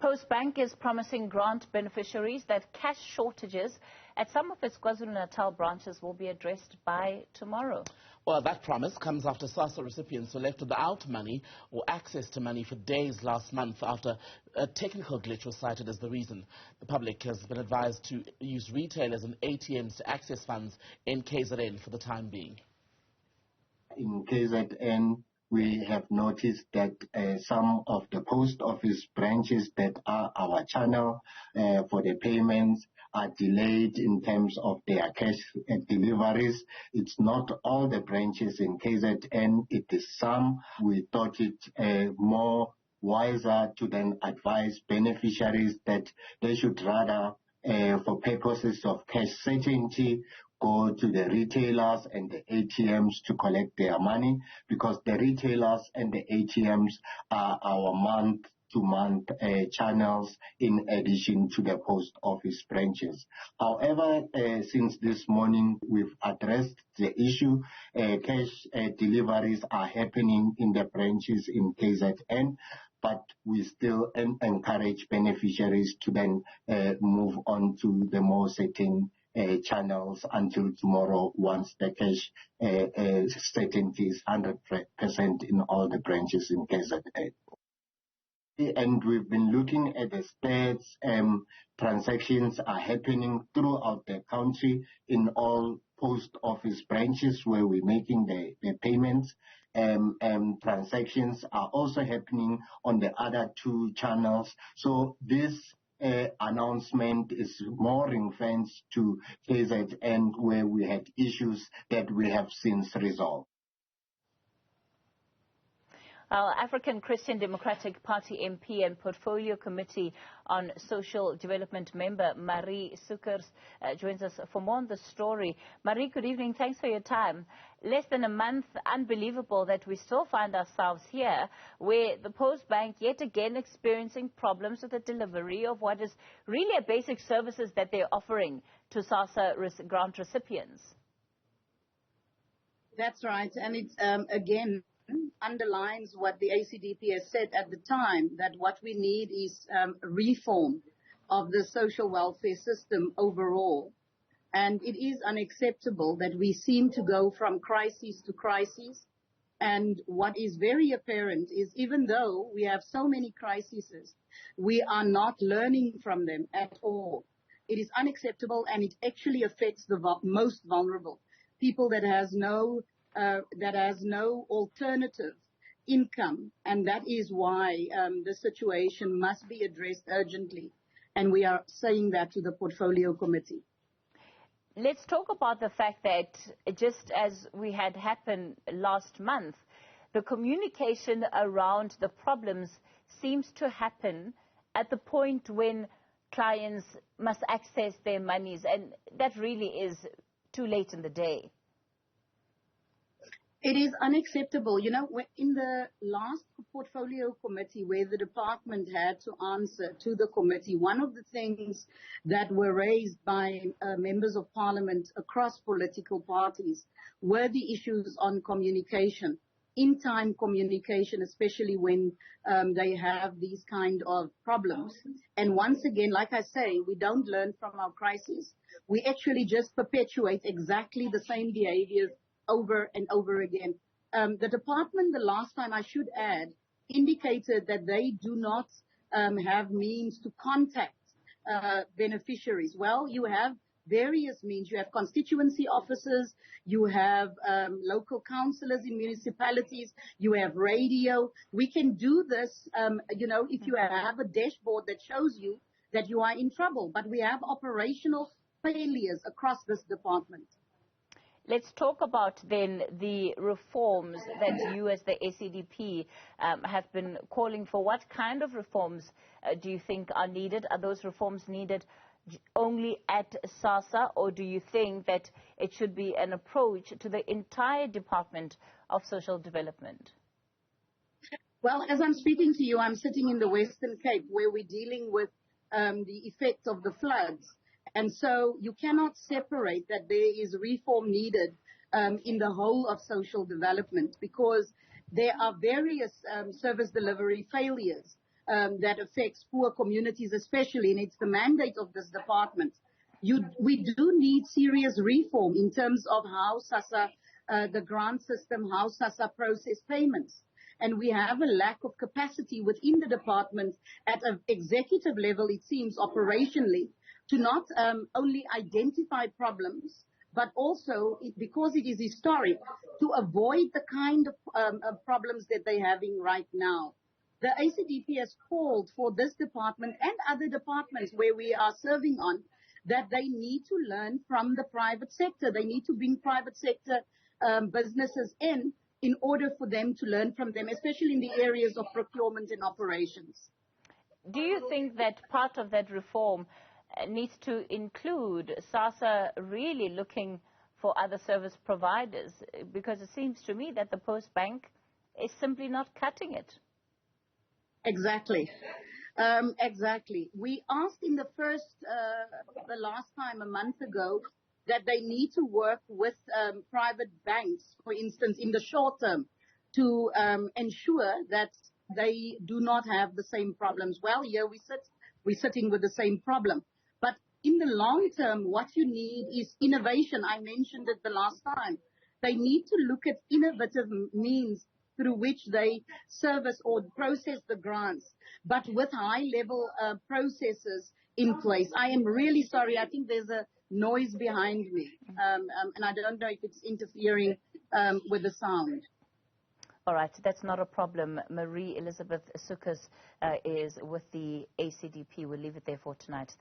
Postbank is promising grant beneficiaries that cash shortages at some of its KwaZulu-Natal branches will be addressed by tomorrow. Well, that promise comes after SASSA recipients were left without money or access to money for days last month after a technical glitch was cited as the reason. The public has been advised to use retailers and ATMs to access funds in KZN for the time being. In KZN, we have noticed that some of the post office branches that are our channel for the payments are delayed in terms of their cash deliveries. It's not all the branches in KZN, it is some. We thought it more wiser to then advise beneficiaries that they should rather, for purposes of cash certainty, go to the retailers and the ATMs to collect their money, because the retailers and the ATMs are our month-to-month channels in addition to the post office branches. However, since this morning we've addressed the issue, cash deliveries are happening in the branches in KZN, but we still encourage beneficiaries to then move on to the more certain channels until tomorrow, once the cash certainty is 100% in all the branches in KZN. And we've been looking at the stats. Transactions are happening throughout the country in all post office branches where we're making the payments. Transactions are also happening on the other two channels. So this announcement is more ring-fenced to KZN, where we had issues that we have since resolved. Our African Christian Democratic Party MP and Portfolio Committee on Social Development member Marie Sukers joins us for more on the story. Marie, good evening. Thanks for your time. Less than a month, unbelievable that we still find ourselves here, where the Postbank yet again experiencing problems with the delivery of what is really a basic services that they're offering to SASSA grant recipients. That's right. And it's, again, underlines what the ACDP has said at the time, that what we need is reform of the social welfare system overall. And it is unacceptable that we seem to go from crisis to crisis. And what is very apparent is, even though we have so many crises, we are not learning from them at all. It is unacceptable, and it actually affects the most vulnerable, people that has no alternative income, and that is why the situation must be addressed urgently, and we are saying that to the Portfolio Committee. Let's talk about the fact that, just as we had happened last month, the communication around the problems seems to happen at the point when clients must access their monies, and that really is too late in the day. It is unacceptable. You know, in the last Portfolio Committee, where the department had to answer to the committee, one of the things that were raised by members of parliament across political parties were the issues on communication, in-time communication, especially when they have these kind of problems. And once again, like I say, we don't learn from our crises. We actually just perpetuate exactly the same behaviors over and over again. The department, the last time, I should add, indicated that they do not have means to contact beneficiaries. Well, you have various means. You have constituency officers, you have local councillors in municipalities, you have radio. We can do this, if you have a dashboard that shows you that you are in trouble. But we have operational failures across this department. Let's talk about then the reforms that you as the ACDP have been calling for. What kind of reforms do you think are needed? Are those reforms needed only at SASSA, or do you think that it should be an approach to the entire Department of Social Development? Well, as I'm speaking to you, I'm sitting in the Western Cape, where we're dealing with the effects of the floods. And so you cannot separate that there is reform needed in the whole of social development, because there are various service delivery failures that affects poor communities especially, and it's the mandate of this department. We do need serious reform in terms of how SASSA, the grant system, how SASSA process payments. And we have a lack of capacity within the department at an executive level, it seems, operationally, to not only identify problems, but also, because it is historic, to avoid the kind of problems that they're having right now. The ACDP has called for this department and other departments where we are serving on that they need to learn from the private sector. They need to bring private sector businesses in order for them to learn from them, especially in the areas of procurement and operations. Do you think that part of that reform needs to include SASSA really looking for other service providers? Because it seems to me that the Postbank is simply not cutting it. Exactly. Exactly. We asked in the last time a month ago, that they need to work with private banks, for instance, in the short term, to ensure that they do not have the same problems. Well, here we're sitting with the same problem. But in the long term, what you need is innovation. I mentioned it the last time. They need to look at innovative means through which they service or process the grants, but with high-level processes in place. I am really sorry. I think there's a noise behind me, and I don't know if it's interfering with the sound. All right, that's not a problem. Marie Elizabeth Sukers is with the ACDP. We'll leave it there for tonight.